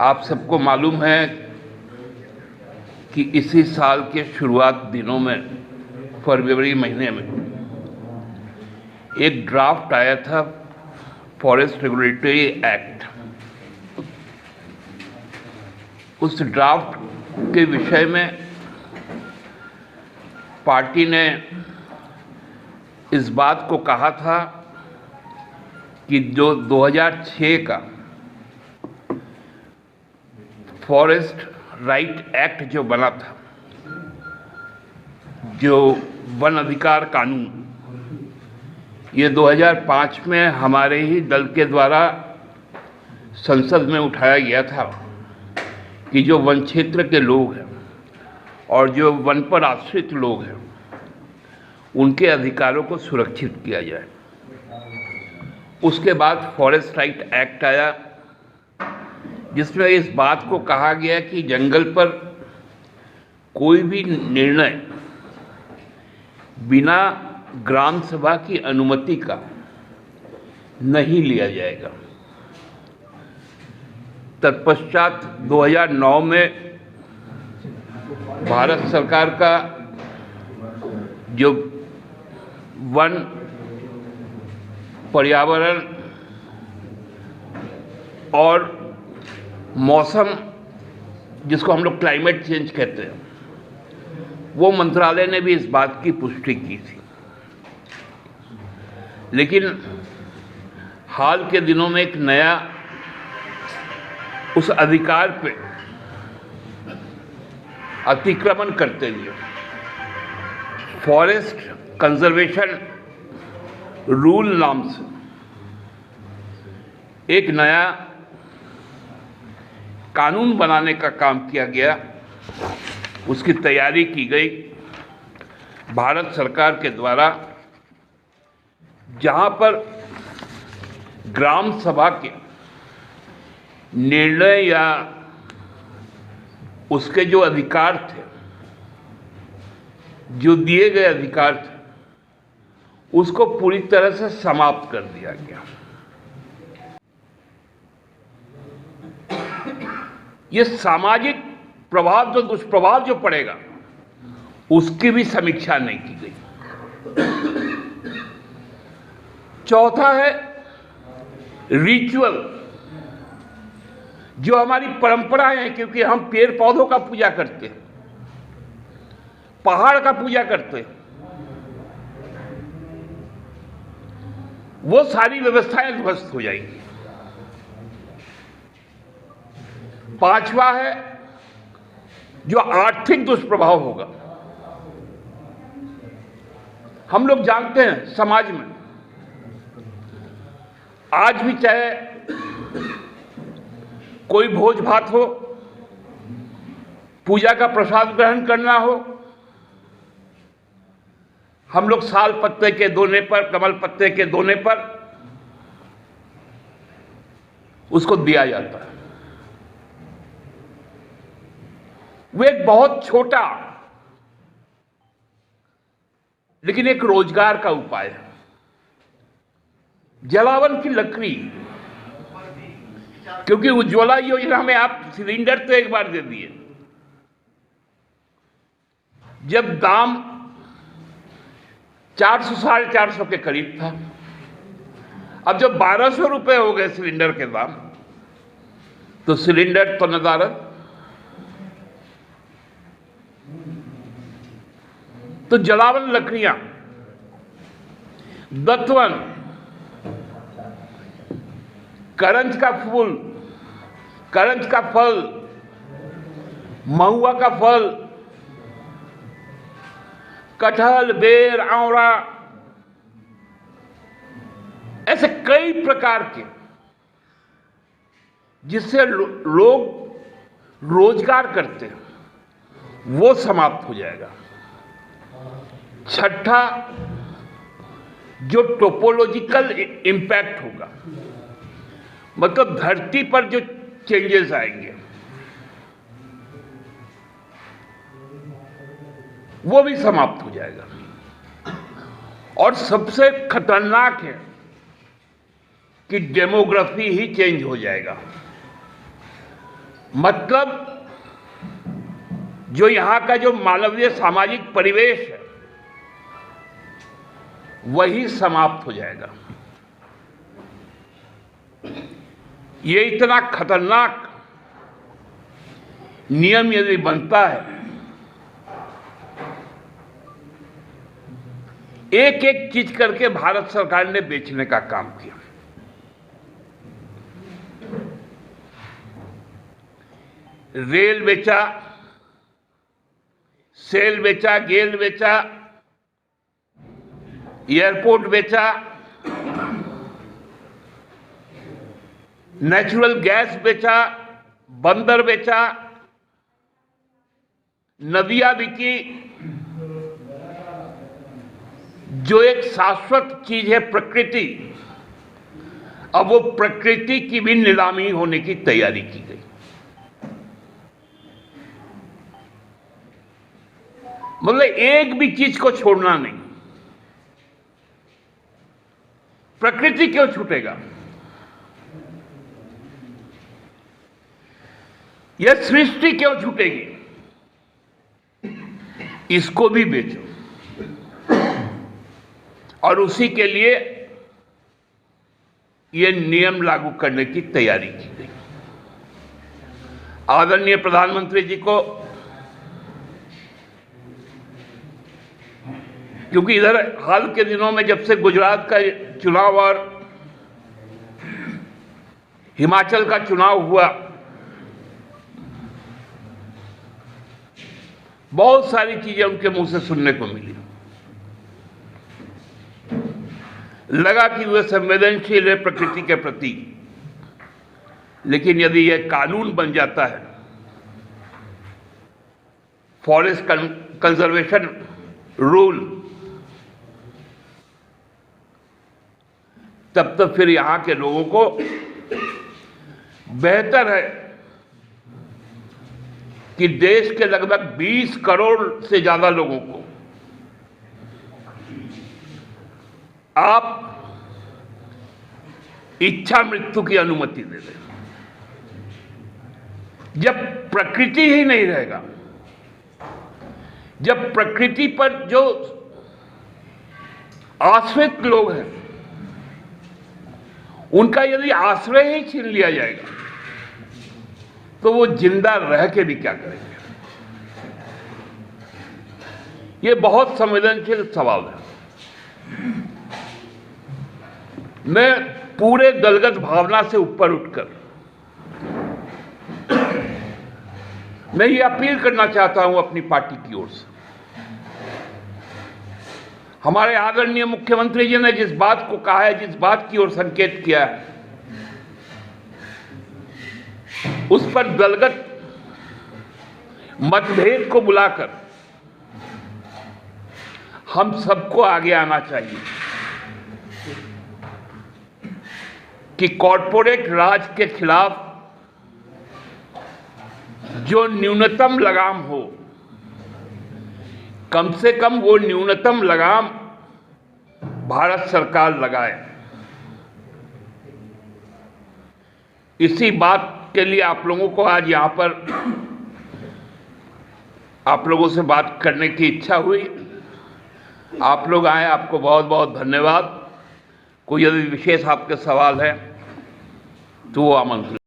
आप सबको मालूम है कि इसी साल के शुरुआत दिनों में फरवरी महीने में एक ड्राफ्ट आया था फॉरेस्ट रेगुलेटरी एक्ट। उस ड्राफ्ट के विषय में पार्टी ने इस बात को कहा था कि जो 2006 का फॉरेस्ट राइट एक्ट जो बना था, जो वन अधिकार कानून, ये 2005 में हमारे ही दल के द्वारा संसद में उठाया गया था कि जो वन क्षेत्र के लोग हैं और जो वन पर आश्रित लोग हैं उनके अधिकारों को सुरक्षित किया जाए। उसके बाद फॉरेस्ट राइट एक्ट आया, जिसमें इस बात को कहा गया कि जंगल पर कोई भी निर्णय बिना ग्राम सभा की अनुमति का नहीं लिया जाएगा। तत्पश्चात 2009 में भारत सरकार का जो वन, पर्यावरण और मौसम, जिसको हम लोग क्लाइमेट चेंज कहते हैं, वो मंत्रालय ने भी इस बात की पुष्टि की थी। लेकिन हाल के दिनों में एक नया उस अधिकार पे अतिक्रमण करते हुए फॉरेस्ट कंजर्वेशन रूल नाम से एक नया कानून बनाने का काम किया गया। उसकी तैयारी की गई भारत सरकार के द्वारा, जहां पर ग्राम सभा के निर्णय या उसके जो अधिकार थे, जो दिए गए अधिकार थे, उसको पूरी तरह से समाप्त कर दिया गया। ये सामाजिक प्रभाव, जो दुष्प्रभाव जो पड़ेगा, उसकी भी समीक्षा नहीं की गई। चौथा है रिचुअल, जो हमारी परंपराएं हैं, क्योंकि हम पेड़ पौधों का पूजा करते हैं, पहाड़ का पूजा करते हैं, वो सारी व्यवस्थाएं ध्वस्त हो जाएंगी। पांचवा है जो आर्थिक दुष्प्रभाव होगा। हम लोग जानते हैं समाज में आज भी, चाहे कोई भोज भात हो, पूजा का प्रसाद ग्रहण करना हो, हम लोग साल पत्ते के दोने पर, कमल पत्ते के दोने पर उसको दिया जाता है। वो एक बहुत छोटा लेकिन एक रोजगार का उपाय है। जलावन की लकड़ी, क्योंकि उज्ज्वला योजना में आप सिलेंडर तो एक बार दे दिए, जब दाम 400 साढ़े 400 के करीब था, अब जब 1200 रुपए हो गए सिलेंडर के दाम, तो सिलेंडर तो नदारद। तो जलावन लकड़ियां, दत्तवन, करंज का फूल, करंज का फल, महुआ का फल, कटहल, बेर, आंवला, ऐसे कई प्रकार के जिससे लोग रोजगार करते हैं, वो समाप्त हो जाएगा। छठा, जो टोपोलॉजिकल इंपैक्ट होगा, मतलब धरती पर जो चेंजेस आएंगे, वो भी समाप्त हो जाएगा। और सबसे खतरनाक है कि डेमोग्राफी ही चेंज हो जाएगा। मतलब जो यहां का जो मानवीय सामाजिक परिवेश है वही समाप्त हो जाएगा। ये इतना खतरनाक नियम यदि बनता है, एक एक चीज करके भारत सरकार ने बेचने का काम किया। रेल बेचा, सेल बेचा, गेल बेचा, एयरपोर्ट बेचा, नेचुरल गैस बेचा, बंदर बेचा, नदियां बिकी। जो एक शाश्वत चीज है प्रकृति, अब वो प्रकृति की भी नीलामी होने की तैयारी की गई। मतलब एक भी चीज को छोड़ना नहीं। प्रकृति क्यों छूटेगा? यह सृष्टि क्यों छूटेगी? इसको भी बेचो। और उसी के लिए यह नियम लागू करने की तैयारी की गई। आदरणीय प्रधानमंत्री जी को, क्योंकि इधर हाल के दिनों में जब से गुजरात का चुनाव और हिमाचल का चुनाव हुआ, बहुत सारी चीजें उनके मुंह से सुनने को मिली। लगा कि वे संवेदनशील है प्रकृति के प्रति, लेकिन यदि यह कानून बन जाता है, फॉरेस्ट कंजर्वेशन रूल, तब तो फिर यहां के लोगों को बेहतर है कि देश के लगभग 20 करोड़ से ज्यादा लोगों को आप इच्छा मृत्यु की अनुमति दे दें। जब प्रकृति ही नहीं रहेगा, जब प्रकृति पर जो आश्रित लोग हैं उनका यदि आश्रय ही छीन लिया जाएगा तो वो जिंदा रह के भी क्या करेंगे? ये बहुत संवेदनशील सवाल है। मैं पूरे दलगत भावना से ऊपर उठकर मैं ये अपील करना चाहता हूं अपनी पार्टी की ओर से। हमारे आदरणीय मुख्यमंत्री जी ने जिस बात को कहा है, जिस बात की ओर संकेत किया है, उस पर दलगत मतभेद को बुलाकर हम सबको आगे आना चाहिए कि कॉरपोरेट राज के खिलाफ जो न्यूनतम लगाम हो, कम से कम वो न्यूनतम लगाम भारत सरकार लगाए। इसी बात के लिए आप लोगों को आज यहां पर आप लोगों से बात करने की इच्छा हुई। आप लोग आए, आपको बहुत बहुत धन्यवाद। कोई यदि विशेष आपके सवाल है तो वो आमंत्रित।